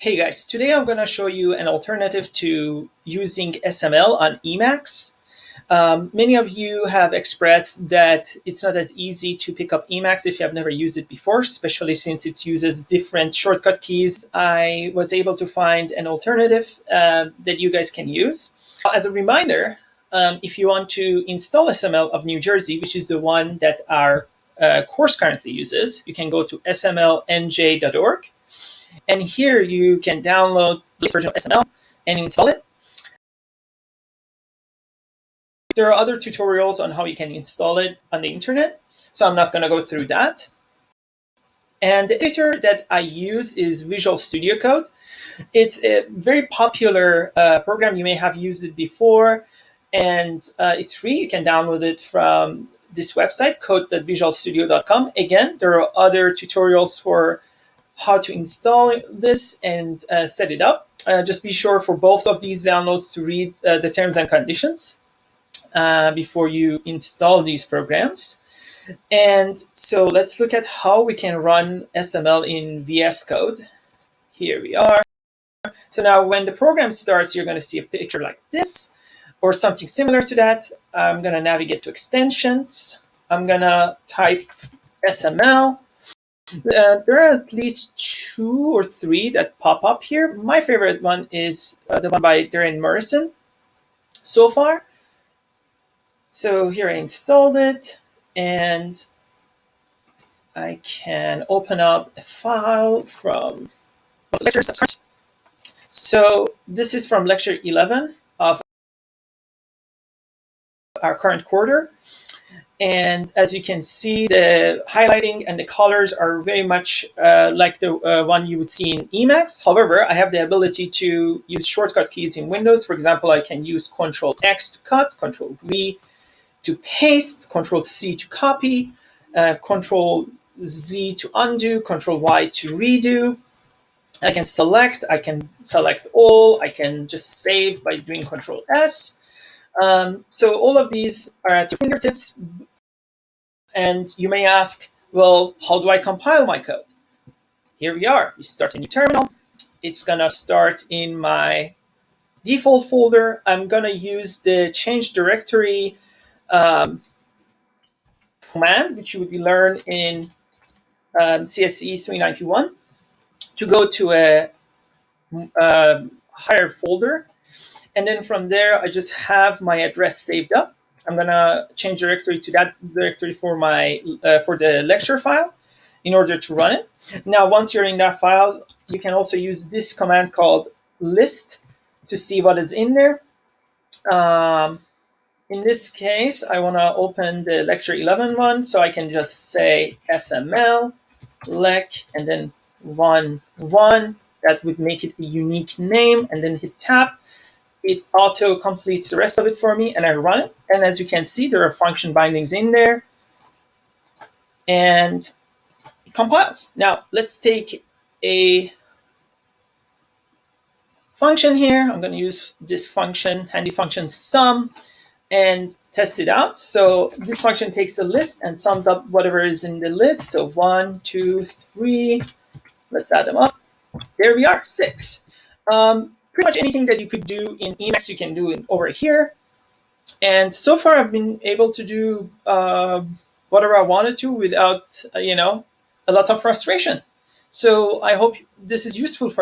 Hey guys, today I'm going to show you an alternative to using SML on Emacs. Many of you have expressed that it's not as easy to pick up Emacs if you have never used it before, especially since it uses different shortcut keys. I was able to find an alternative that you guys can use. As a reminder, if you want to install SML of New Jersey, which is the one that our course currently uses, you can go to smlnj.org. And here you can download this version of SML and install it. There are other tutorials on how you can install it on the internet, so I'm not going to go through that. And the editor that I use is Visual Studio Code. It's a very popular program. You may have used it before, and it's free. You can download it from this website, code.visualstudio.com. Again, there are other tutorials for how to install this and set it up. Just be sure for both of these downloads to read the terms and conditions before you install these programs. And so let's look at how we can run SML in VS Code. Here we are. So now when the program starts, you're going to see a picture like this or something similar to that. I'm going to navigate to extensions. I'm going to type SML. There are at least 2 or 3 that pop up here. My favorite one is the one by Darren Morrison so far. So here I installed it, and I can open up a file from lectures. So this is from lecture 11 of our current quarter. And as you can see, the highlighting and the colors are very much like the one you would see in Emacs. However, I have the ability to use shortcut keys in Windows. For example, I can use Ctrl-X to cut, Ctrl-V to paste, Ctrl-C to copy, Ctrl-Z to undo, Ctrl-Y to redo. I can select all. I can just save by doing Ctrl-S. So all of these are at your fingertips. And you may ask, well, how do I compile my code? Here we are. We start a new terminal. It's going to start in my default folder. I'm going to use the change directory command, which you would learn in CSE 391, to go to a higher folder. And then from there, I just have my address saved up. I'm going to change directory to that directory for the lecture file in order to run it. Now, once you're in that file, you can also use this command called list to see what is in there. In this case, I want to open the lecture 11 one, so I can just say SML, lec, and then 1.1. That would make it a unique name, and then hit tab. It auto completes the rest of it for me, and I run it. And as you can see, there are function bindings in there, and it compiles. Now, let's take a function here. I'm going to use this function, handy function sum, and test it out. So this function takes a list and sums up whatever is in the list. So 1, 2, 3. Let's add them up. There we are, 6. Pretty much anything that you could do in Emacs, you can do over here. And so far, I've been able to do whatever I wanted to without, a lot of frustration. So I hope this is useful for you.